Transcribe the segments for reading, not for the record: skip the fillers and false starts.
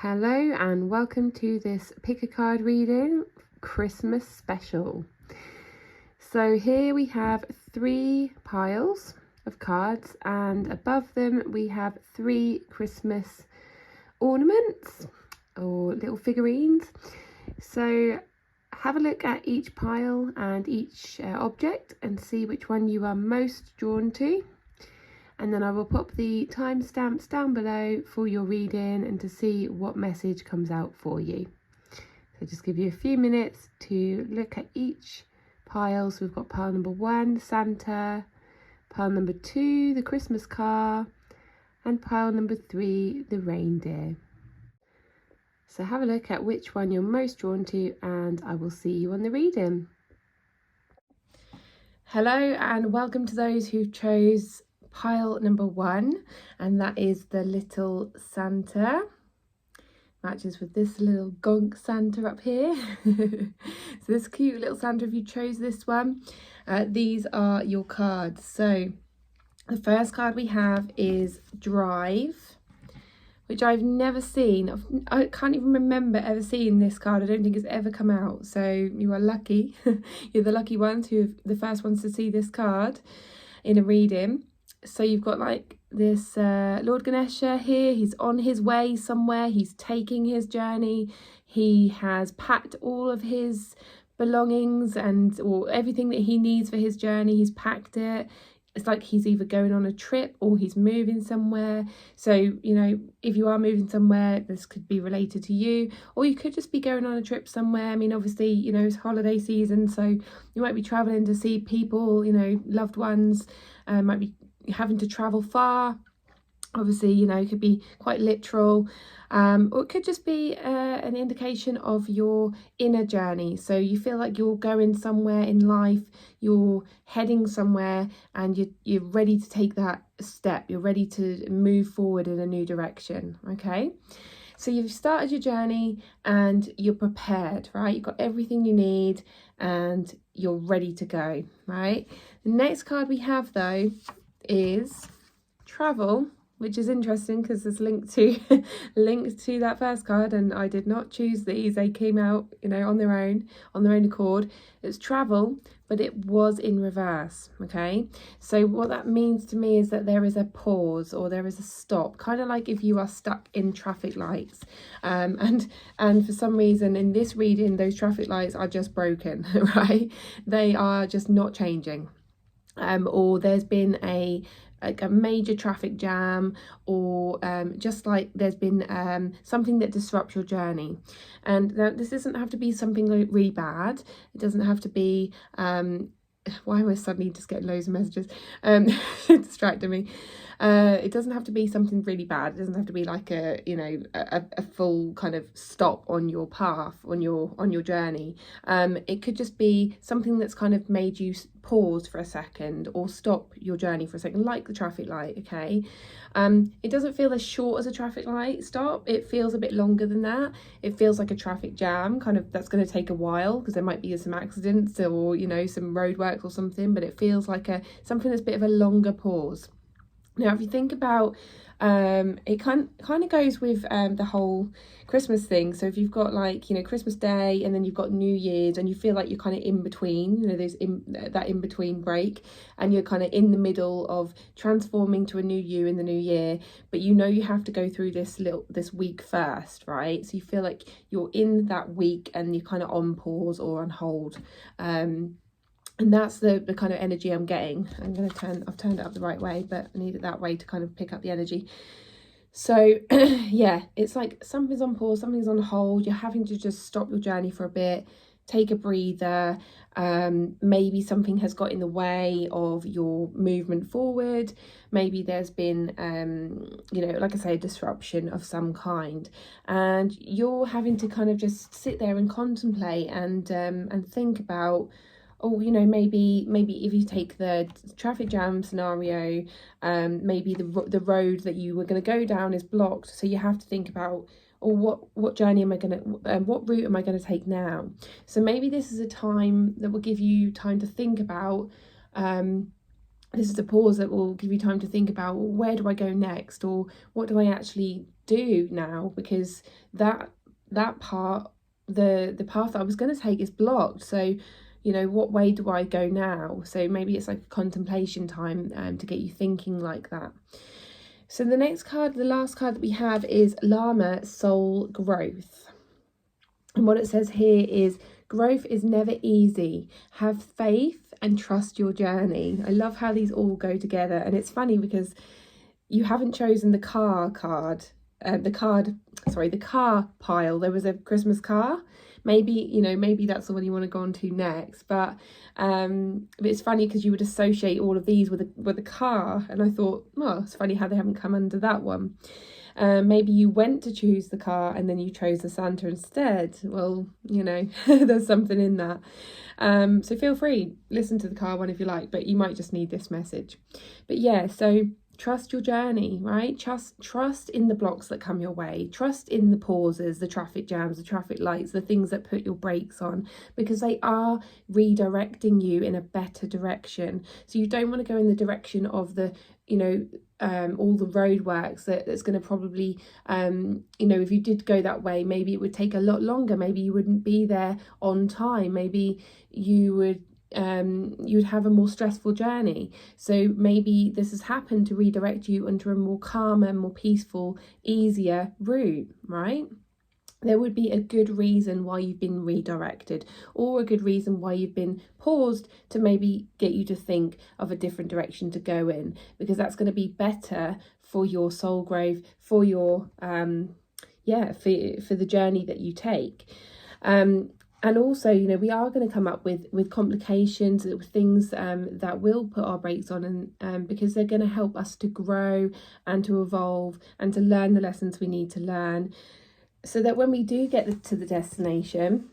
Hello and welcome to this pick a card reading Christmas special. So here we have 3 piles of cards, and above them we have 3 Christmas ornaments or little figurines. So have a look at each pile and each object and see which one you are most drawn to. And then I will pop the timestamps down below for your reading and to see what message comes out for you. So just give you a few minutes to look at each pile. So we've got pile number 1, Santa, pile number 2, the Christmas car, and pile number 3, the reindeer. So have a look at which one you're most drawn to, and I will see you on the reading. Hello and welcome to those who chose pile number 1, and that is the little Santa. Matches with this little gonk Santa up here. So this cute little Santa, if you chose this one, these are your cards. So the first card we have is Drive, which I've never seen. I can't even remember ever seeing this card. I don't think it's ever come out, so you are lucky. You're the lucky ones who are the first ones to see this card in a reading. So you've got like this Lord Ganesha here. He's on his way somewhere. He's taking his journey. He has packed all of his belongings or everything that he needs for his journey. He's packed it. It's like he's either going on a trip or he's moving somewhere. So, you know, if you are moving somewhere, this could be related to you, or you could just be going on a trip somewhere. I mean, obviously, you know, it's holiday season, so you might be traveling to see people, you know, loved ones, might be having to travel far. Obviously, you know, it could be quite literal, or it could just be an indication of your inner journey. So you feel like you're going somewhere in life, you're heading somewhere, and you're ready to take that step. You're ready to move forward in a new direction. Okay, so you've started your journey and you're prepared, right? You've got everything you need and you're ready to go, right? The next card we have though is Travel, which is interesting because it's linked to that first card, and I did not choose these. They came out, you know, on their own accord. It's Travel, but it was in reverse. Okay, so what that means to me is that there is a pause or there is a stop, kind of like if you are stuck in traffic lights, and for some reason in this reading those traffic lights are just broken, right? They are just not changing. Or there's been a major traffic jam, or just like there's been something that disrupts your journey. And now this doesn't have to be something really bad. It doesn't have to be why am I suddenly just getting loads of messages distracting me. It doesn't have to be something really bad. It doesn't have to be like a full kind of stop on your path, on your journey. It could just be something that's kind of made you pause for a second or stop your journey for a second, like the traffic light. Okay, it doesn't feel as short as a traffic light stop. It feels a bit longer than that. It feels like a traffic jam, kind of, that's going to take a while because there might be some accidents or, you know, some roadworks or something, but it feels like something that's a bit of a longer pause. Now, if you think about it kind of goes with the whole Christmas thing. So if you've got, like, you know, Christmas Day and then you've got New Year's, and you feel like you're kind of in between, you know, there's that in between break, and you're kind of in the middle of transforming to a new you in the new year, but you know you have to go through this week first, right? So you feel like you're in that week and you're kind of on pause or on hold. And that's the kind of energy I'm getting. I've turned it up the right way, but I need it that way to kind of pick up the energy. So yeah, it's like something's on pause, something's on hold. You're having to just stop your journey for a bit, take a breather. Maybe something has got in the way of your movement forward. Maybe there's been, you know, like I say, a disruption of some kind, and you're having to kind of just sit there and contemplate and think about, oh, you know, maybe if you take the traffic jam scenario, maybe the road that you were going to go down is blocked, so you have to think about, or what journey am I going to, what route am I going to take now? So maybe this is a time that will give you time to think about, this is a pause that will give you time to think about, well, where do I go next, or what do I actually do now, because that part, the path that I was going to take is blocked. So, you know, what way do I go now? So maybe it's like a contemplation time to get you thinking like that. So the next card, the last card that we have, is Llama Soul Growth. And what it says here is, growth is never easy. Have faith and trust your journey. I love how these all go together. And it's funny because you haven't chosen the car card, the car pile. There was a Christmas car. Maybe, you know, maybe that's the one you want to go on to next. But it's funny because you would associate all of these with a car. And I thought, well, it's funny how they haven't come under that one. Maybe you went to choose the car and then you chose the Santa instead. Well, you know, there's something in that. So feel free, listen to the car one if you like, but you might just need this message. But yeah, so trust your journey, right? Trust in the blocks that come your way. Trust in the pauses, the traffic jams, the traffic lights, the things that put your brakes on, because they are redirecting you in a better direction. So you don't want to go in the direction of the, you know, all the roadworks that's going to probably, you know, if you did go that way, maybe it would take a lot longer. Maybe you wouldn't be there on time. Maybe you would have a more stressful journey. So maybe this has happened to redirect you onto a more calmer, more peaceful, easier route, right? There would be a good reason why you've been redirected, or a good reason why you've been paused to maybe get you to think of a different direction to go in, because that's going to be better for your soul growth, for your for the journey that you take. And also, you know, we are going to come up with complications, with things that will put our brakes on, and because they're going to help us to grow and to evolve and to learn the lessons we need to learn, so that when we do get to the destination,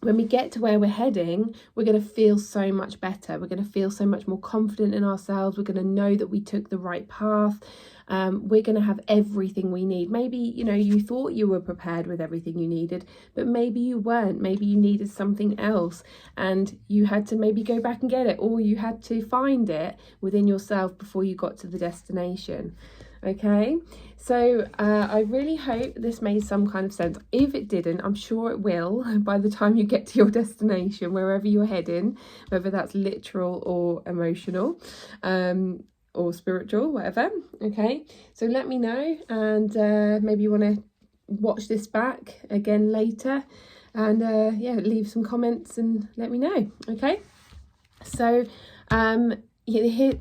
when we get to where we're heading, we're going to feel so much better. We're going to feel so much more confident in ourselves. We're going to know that we took the right path. We're going to have everything we need. Maybe, you know, you thought you were prepared with everything you needed, but maybe you weren't. Maybe you needed something else and you had to maybe go back and get it, or you had to find it within yourself before you got to the destination. Okay, so I really hope this made some kind of sense. If it didn't, I'm sure it will by the time you get to your destination, wherever you're heading, whether that's literal or emotional, or spiritual, whatever. Okay, so let me know, and maybe you want to watch this back again later, and yeah, leave some comments and let me know. Okay, so here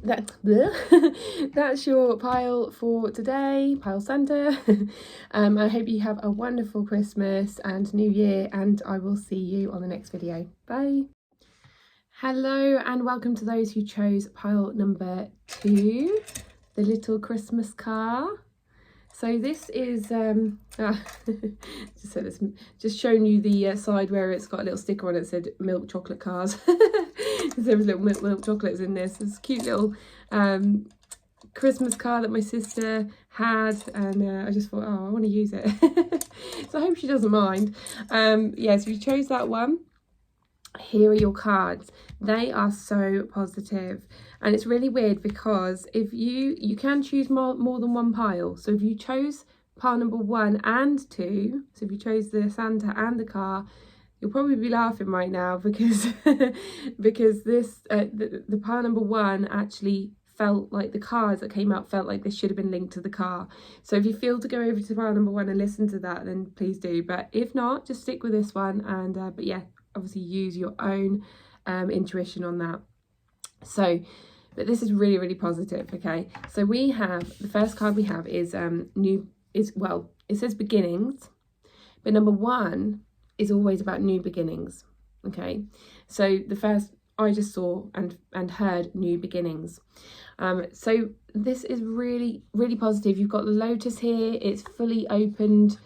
that's your pile for today, pile Santa. I hope you have a wonderful Christmas and New Year, and I will see you on the next video. Bye. Hello and welcome to those who chose pile number 2, the little Christmas car. So this is just showing you the side where it's got a little sticker on it that said milk chocolate cars. There was little milk chocolates in this. It's a cute little Christmas car that my sister had, and I just thought, oh, I want to use it. So I hope she doesn't mind. Yeah, so you chose that one. Here are your cards. They are so positive, and it's really weird because if you can choose more than one pile. So if you chose pile number 1 and 2, so if you chose the Santa and the car, you'll probably be laughing right now because because this the pile number 1 actually felt like the cards that came out felt like they should have been linked to the car. So if you feel to go over to pile number 1 and listen to that, then please do, but if not, just stick with this one. And but yeah, obviously use your own intuition on that. So, but this is really, really positive. Okay, so we have, the first card we have is it says beginnings, but number 1 is always about new beginnings. Okay, so the first I just saw and heard new beginnings. So this is really, really positive. You've got the lotus here, it's fully opened,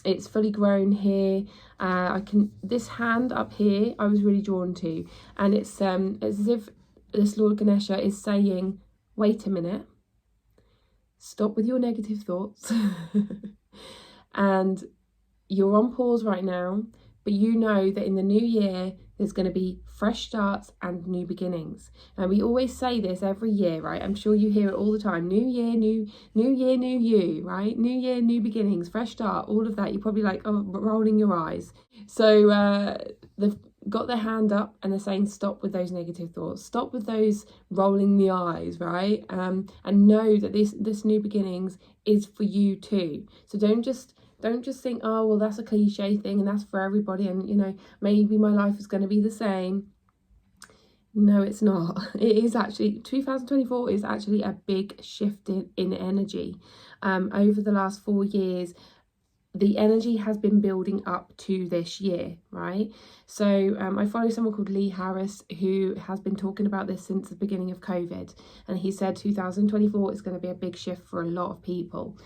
it's fully grown here. This hand up here I was really drawn to, and it's as if this Lord Ganesha is saying, wait a minute, stop with your negative thoughts. And you're on pause right now, but you know that in the new year there's going to be fresh starts and new beginnings. And we always say this every year, right? I'm sure you hear it all the time. New year, new you, right? New year, new beginnings, fresh start, all of that. You're probably like, oh, rolling your eyes. So they've got their hand up and they're saying, stop with those negative thoughts, stop with those rolling the eyes, right? And know that this new beginnings is for you too. So don't just think, oh, well, that's a cliche thing and that's for everybody, and you know, maybe my life is going to be the same. No, it's not. It is actually, 2024 is actually a big shift in energy. Over the last 4 years, the energy has been building up to this year, right? So I follow someone called Lee Harris, who has been talking about this since the beginning of COVID. And he said 2024 is going to be a big shift for a lot of people.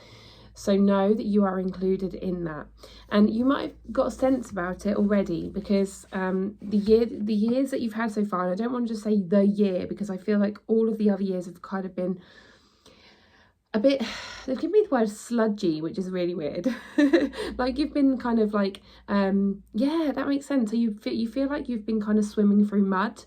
So know that you are included in that. And you might have got a sense about it already, because the years that you've had so far, and I don't want to just say the year, because I feel like all of the other years have kind of been a bit, they've given me the word sludgy, which is really weird. Like you've been kind of like, yeah, that makes sense. So you feel like you've been kind of swimming through mud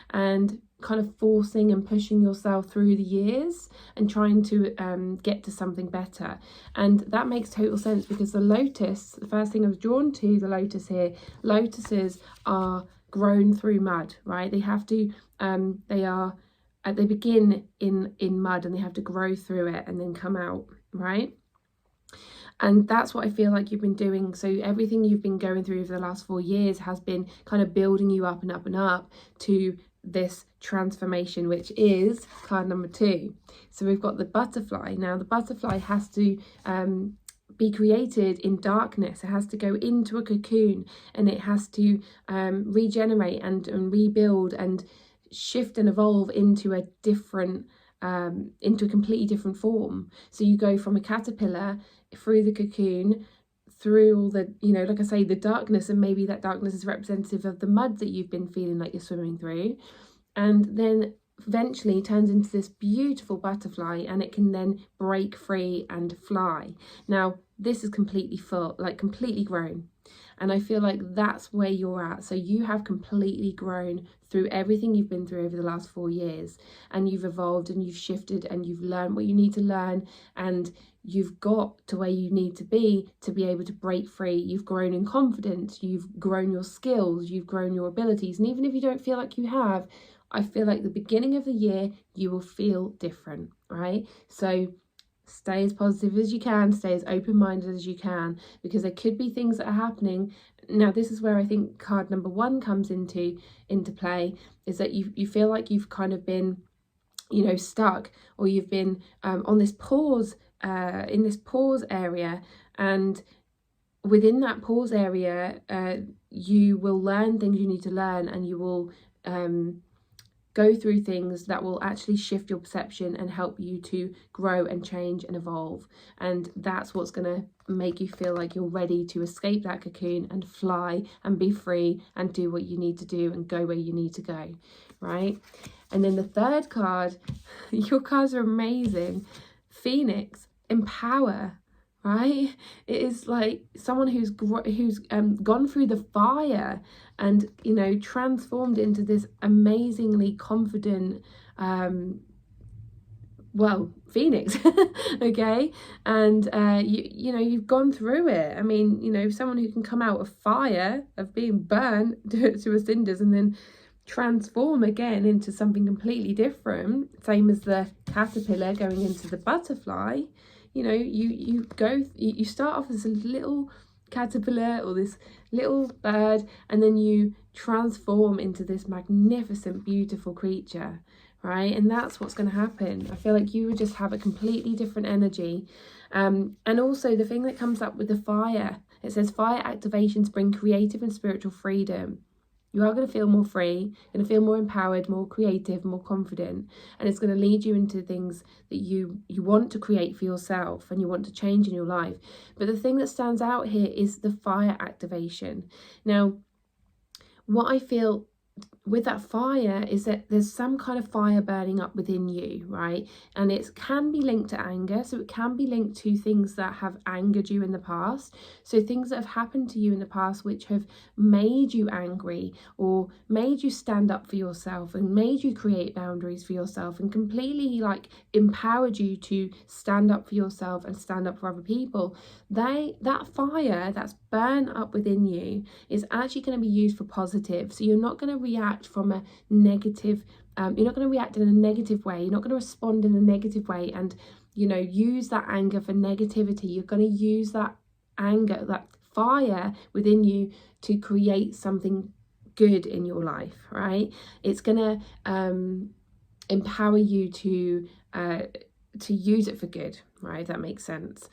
and kind of forcing and pushing yourself through the years and trying to get to something better. And that makes total sense, because the lotus, the first thing I was drawn to, the lotus here, lotuses are grown through mud, right? They have to, they begin in mud and they have to grow through it and then come out, right? And that's what I feel like you've been doing. So everything you've been going through over the last 4 years has been kind of building you up and up and up to this transformation, which is card number 2. So we've got the butterfly. Now the butterfly has to be created in darkness. It has to go into a cocoon, and it has to regenerate and rebuild and shift and evolve into a different into a completely different form. So you go from a caterpillar through the cocoon, through all the, you know, like I say, the darkness, and maybe that darkness is representative of the mud that you've been feeling like you're swimming through, and then eventually turns into this beautiful butterfly, and it can then break free and fly. Now this is completely full, like completely grown, and I feel like that's where you're at. So you have completely grown through everything you've been through over the last 4 years, and you've evolved and you've shifted and you've learned what you need to learn, and you've got to where you need to be able to break free. You've grown in confidence, you've grown your skills, you've grown your abilities. And even if you don't feel like you have, I feel like the beginning of the year, you will feel different, right? So stay as positive as you can, stay as open-minded as you can, because there could be things that are happening. Now, this is where I think card number 1 comes into play, is that you feel like you've kind of been, you know, stuck, or you've been on this pause, in this pause area, and within that pause area, you will learn things you need to learn, and you will go through things that will actually shift your perception and help you to grow and change and evolve. And that's what's going to make you feel like you're ready to escape that cocoon and fly and be free and do what you need to do and go where you need to go, right? And then the third card, your cards are amazing. Phoenix, empower, right? It is like someone who's gone through the fire and, you know, transformed into this amazingly confident phoenix. Okay, and you know, you've gone through it. I mean, you know, someone who can come out of fire, of being burnt to a cinders, and then transform again into something completely different, same as the caterpillar going into the butterfly. You know, you start off as a little caterpillar or this little bird, and then you transform into this magnificent, beautiful creature, right? And that's what's going to happen. I feel like you would just have a completely different energy. And also the thing that comes up with the fire, it says fire activations bring creative and spiritual freedom. You are going to feel more free, going to feel more empowered, more creative, more confident, and it's going to lead you into things that you want to create for yourself and you want to change in your life. But the thing that stands out here is the fire activation. Now, what I feel with that fire is that there's some kind of fire burning up within you, right? And it can be linked to anger. So it can be linked to things that have angered you in the past. So things that have happened to you in the past which have made you angry, or made you stand up for yourself, and made you create boundaries for yourself, and completely like empowered you to stand up for yourself and stand up for other people. That fire that's burnt up within you is actually going to be used for positive. So you're not going to react from a negative, you're not going to react in a negative way. You're not going to respond in a negative way and, you know, use that anger for negativity. You're going to use that anger, that fire within you, to create something good in your life, right? It's going to empower you to use it for good, right? If that makes sense.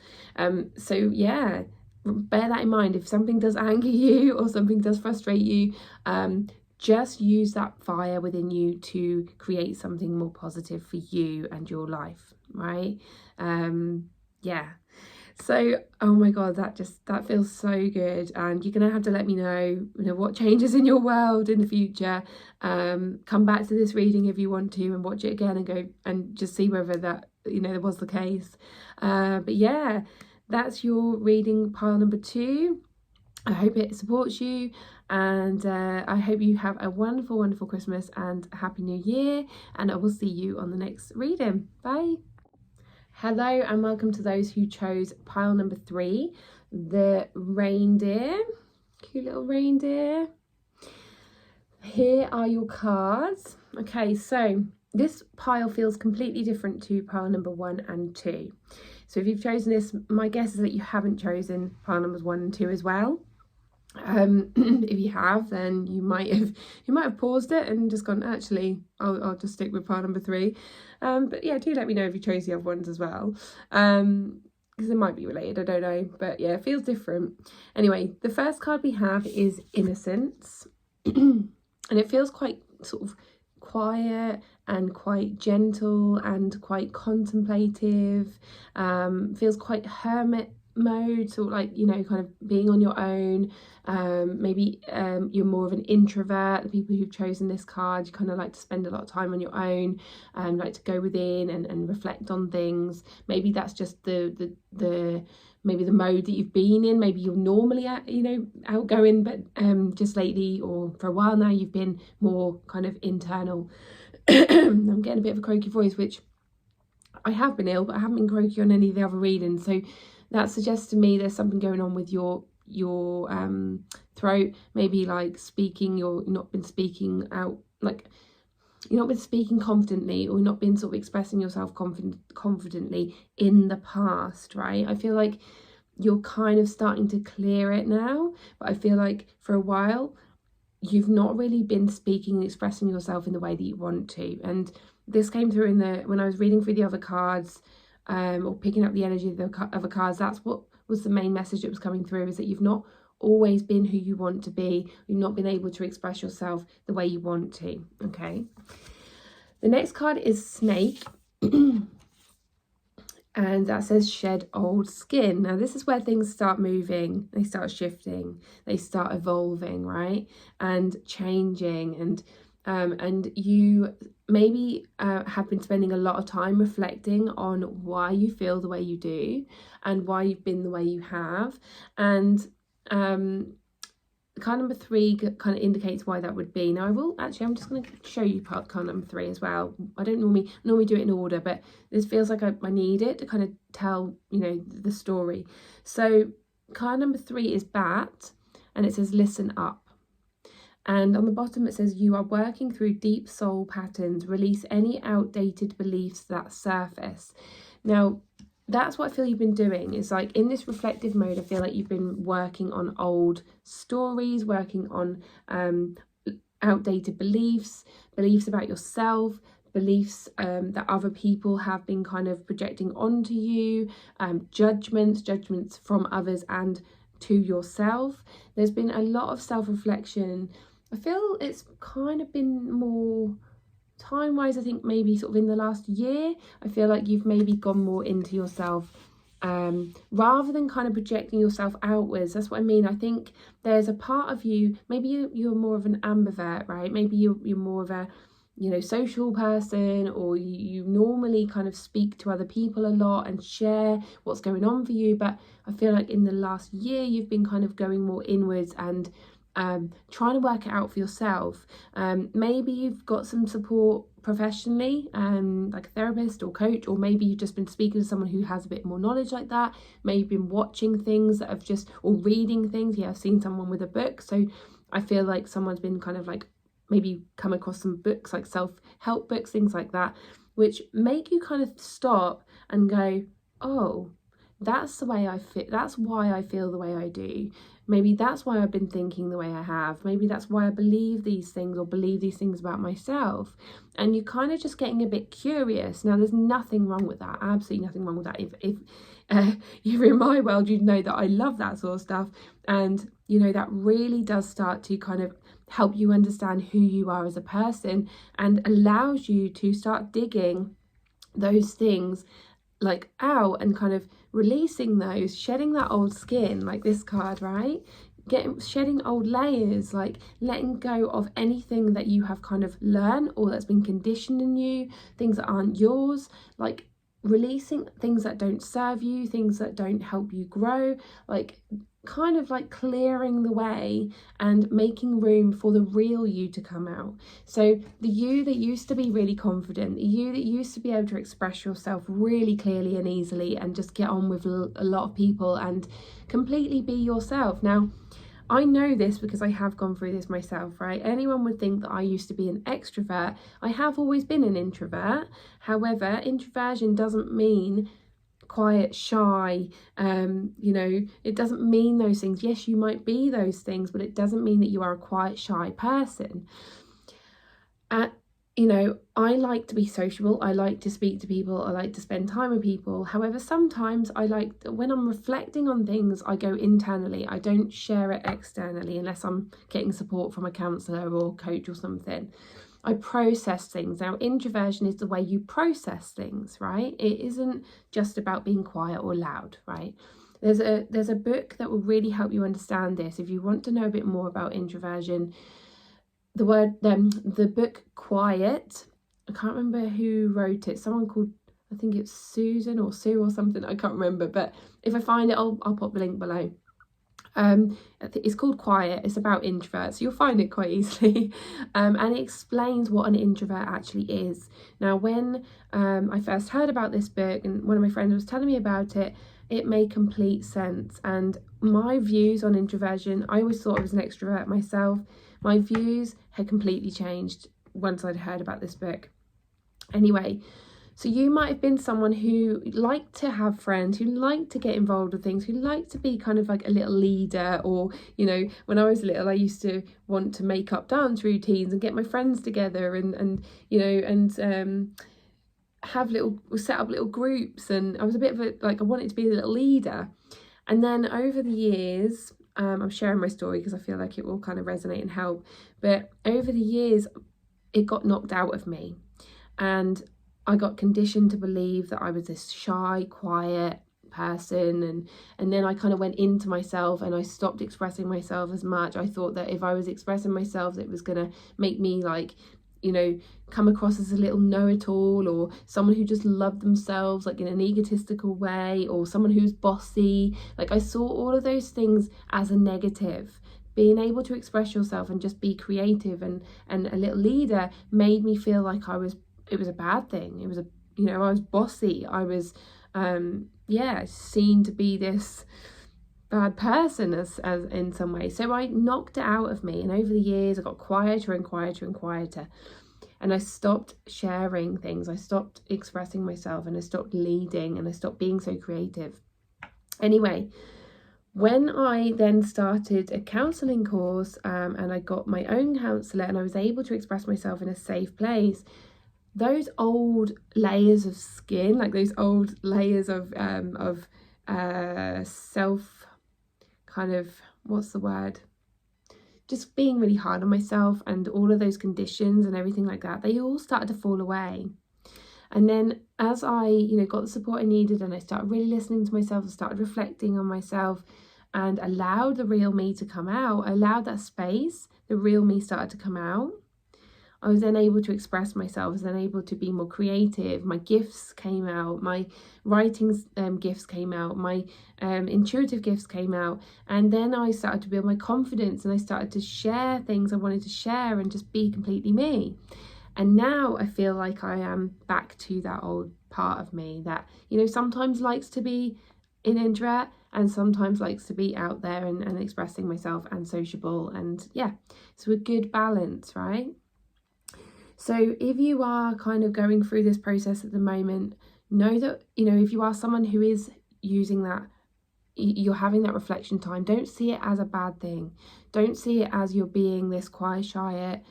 So yeah, bear that in mind. If something does anger you or something does frustrate you, just use that fire within you to create something more positive for you and your life, right? Yeah. So, oh my God, that feels so good. And you're gonna have to let me know, what changes in your world in the future. Come back to this reading if you want to, and watch it again and go and just see whether that, there was the case. But yeah, that's your reading pile number 2. I hope it supports you, and I hope you have a wonderful, wonderful Christmas and Happy New Year, and I will see you on the next reading. Bye. Hello and welcome to those who chose pile number 3, the reindeer. Cute little reindeer. Here are your cards. Okay, so this pile feels completely different to pile number 1 and 2. So if you've chosen this, my guess is that you haven't chosen pile numbers 1 and 2 as well. If you have, then you might have paused it and just gone, actually, I'll just stick with pile number 3. But yeah, do let me know if you chose the other ones as well, because they might be related, I don't know, but yeah, it feels different. Anyway, the first card we have is Innocence. And it feels quite sort of quiet and quite gentle and quite contemplative. Feels quite hermit mode, so like, kind of being on your own. Maybe you're more of an introvert. The people who've chosen this card, you kind of like to spend a lot of time on your own, and like to go within and reflect on things. Maybe that's just the maybe the mode that you've been in. Maybe you're normally outgoing, but just lately or for a while now you've been more kind of internal. I'm getting a bit of a croaky voice, which I have been ill, but I haven't been croaky on any of the other readings, so that suggests to me there's something going on with your throat. Maybe like speaking, you've not been speaking out, like you've not been speaking confidently, or not been sort of expressing yourself confidently in the past, right? I feel like you're kind of starting to clear it now, but I feel like for a while you've not really been speaking and expressing yourself in the way that you want to. And this came through when I was reading through the other cards, or picking up the energy of the other cards. That's what was the main message that was coming through, is that you've not always been who you want to be. You've not been able to express yourself the way you want to. Okay. The next card is Snake. And that says Shed Old Skin. Now this is where things start moving, they start shifting, they start evolving, right? And changing, and you maybe have been spending a lot of time reflecting on why you feel the way you do and why you've been the way you have. And card number 3 kind of indicates why that would be. Now I'm just going to show you card number 3 as well. I don't normally do it in order, but this feels like I need it to kind of tell the story. So card number 3 is Bat, and it says listen up. And on the bottom it says, you are working through deep soul patterns. Release any outdated beliefs that surface. Now that's what I feel you've been doing. Is like in this reflective mode, I feel like you've been working on old stories, working on outdated beliefs about yourself, beliefs that other people have been kind of projecting onto you, judgments from others and to yourself. There's been a lot of self-reflection. I feel it's kind of been more time-wise, I think maybe sort of in the last year, I feel like you've maybe gone more into yourself rather than kind of projecting yourself outwards. That's what I mean. I think there's a part of you, maybe you're more of an ambivert, right? Maybe you're more of a, you know, social person, or you normally kind of speak to other people a lot and share what's going on for you. But I feel like in the last year you've been kind of going more inwards and trying to work it out for yourself. Maybe you've got some support professionally, like a therapist or coach, or maybe you've just been speaking to someone who has a bit more knowledge like that. Maybe you've been watching things that have just, or reading things. Yeah, I've seen someone with a book, so I feel like someone's been kind of like maybe come across some books, like self-help books, things like that, which make you kind of stop and go, oh, that's the way I feel, that's why I feel the way I do. Maybe that's why I've been thinking the way I have. Maybe that's why I believe these things, or believe these things about myself. And you're kind of just getting a bit curious. Now, there's nothing wrong with that. Absolutely nothing wrong with that. If you're in my world, you'd know that I love that sort of stuff. And, you know, that really does start to kind of help you understand who you are as a person, and allows you to start digging those things like out and kind of releasing those, shedding that old skin, like this card, right? Shedding old layers, like letting go of anything that you have kind of learned or that's been conditioned in you, things that aren't yours, like releasing things that don't serve you, things that don't help you grow, like kind of like clearing the way and making room for the real you to come out. So the you that used to be really confident, the you that used to be able to express yourself really clearly and easily and just get on with a lot of people and completely be yourself. Now, I know this because I have gone through this myself, right? Anyone would think that I used to be an extrovert. I have always been an introvert. However, introversion doesn't mean quiet, shy, you know, it doesn't mean those things. Yes, you might be those things, but it doesn't mean that you are a quiet, shy person. You know, I like to be sociable, I like to speak to people, I like to spend time with people. However, sometimes I like, when I'm reflecting on things, I go internally. I don't share it externally unless I'm getting support from a counsellor or coach or something. I process things. Now, introversion is the way you process things, right? It isn't just about being quiet or loud, right? There's a book that will really help you understand this. If you want to know a bit more about introversion, the book Quiet, I can't remember who wrote it. Someone called, I think it's Susan or Sue or something. I can't remember, but if I find it, I'll pop the link below. It's called Quiet. It's about introverts, so you'll find it quite easily. And it explains what an introvert actually is. Now, when I first heard about this book and one of my friends was telling me about it, it made complete sense. And my views on introversion, I always thought I was an extrovert myself. My views had completely changed once I'd heard about this book. Anyway, so you might have been someone who liked to have friends, who liked to get involved with things, who liked to be kind of like a little leader, or, you know, when I was little, I used to want to make up dance routines and get my friends together and you know, and set up little groups, and I was a bit of a, like, I wanted to be a little leader. And then over the years, I'm sharing my story because I feel like it will kind of resonate and help, but over the years it got knocked out of me, and I got conditioned to believe that I was this shy, quiet person, and then I kind of went into myself and I stopped expressing myself as much. I thought that if I was expressing myself, it was gonna make me, like, you know, come across as a little know-it-all, or someone who just loved themselves, like in an egotistical way, or someone who's bossy. Like, I saw all of those things as a negative. Being able to express yourself and just be creative and a little leader made me feel like it was a bad thing. It was you know, I was bossy. I was seen to be this bad person as in some way. So I knocked it out of me, and over the years I got quieter and quieter and quieter, and I stopped sharing things. I stopped expressing myself, and I stopped leading, and I stopped being so creative. Anyway, when I then started a counselling course, and I got my own counsellor, and I was able to express myself in a safe place, those old layers of skin, like those old layers of self, kind of, what's the word, just being really hard on myself, and all of those conditions and everything like that, they all started to fall away. And then as I, you know, got the support I needed and I started really listening to myself, I started reflecting on myself and allowed the real me to come out, I allowed that space, the real me started to come out. I was then able to express myself, I was then able to be more creative, my gifts came out, my writing gifts came out, my intuitive gifts came out, and then I started to build my confidence and I started to share things I wanted to share and just be completely me. And now I feel like I am back to that old part of me that, you know, sometimes likes to be an introvert and sometimes likes to be out there and expressing myself and sociable, and yeah, so a good balance, right? So if you are kind of going through this process at the moment, know that, you know, if you are someone who is using that, you're having that reflection time, don't see it as a bad thing. Don't see it as you're being this quiet, shy,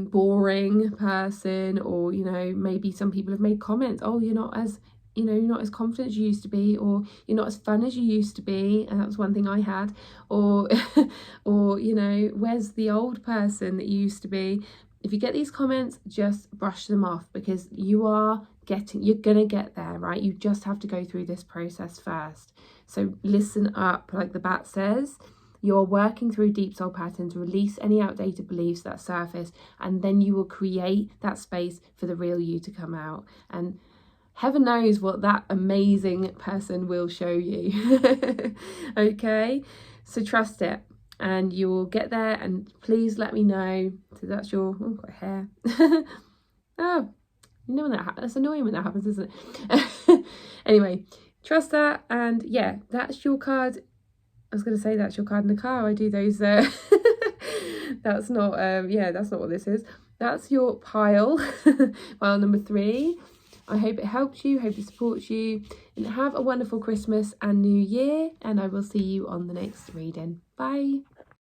boring person, or, you know, maybe some people have made comments, oh, you're not as, you know, you're not as confident as you used to be, or you're not as fun as you used to be, and that was one thing I had, or or, you know, where's the old person that you used to be? If you get these comments, just brush them off, because you're gonna get there, right? You just have to go through this process first. So listen up, like the bat says. You're working through deep soul patterns, release any outdated beliefs that surface, and then you will create that space for the real you to come out. And heaven knows what that amazing person will show you. Okay, so trust it and you will get there, and please let me know. So that's your, oh, got hair. Oh, you know when that happens, that's annoying when that happens, isn't it? Anyway, trust that, and yeah, that's your card. I was going to say that's your card in the car. I do those. That's not, yeah, that's not what this is. That's your pile, pile number 3. I hope it helps you, hope it supports you, and have a wonderful Christmas and New Year, and I will see you on the next reading. Bye.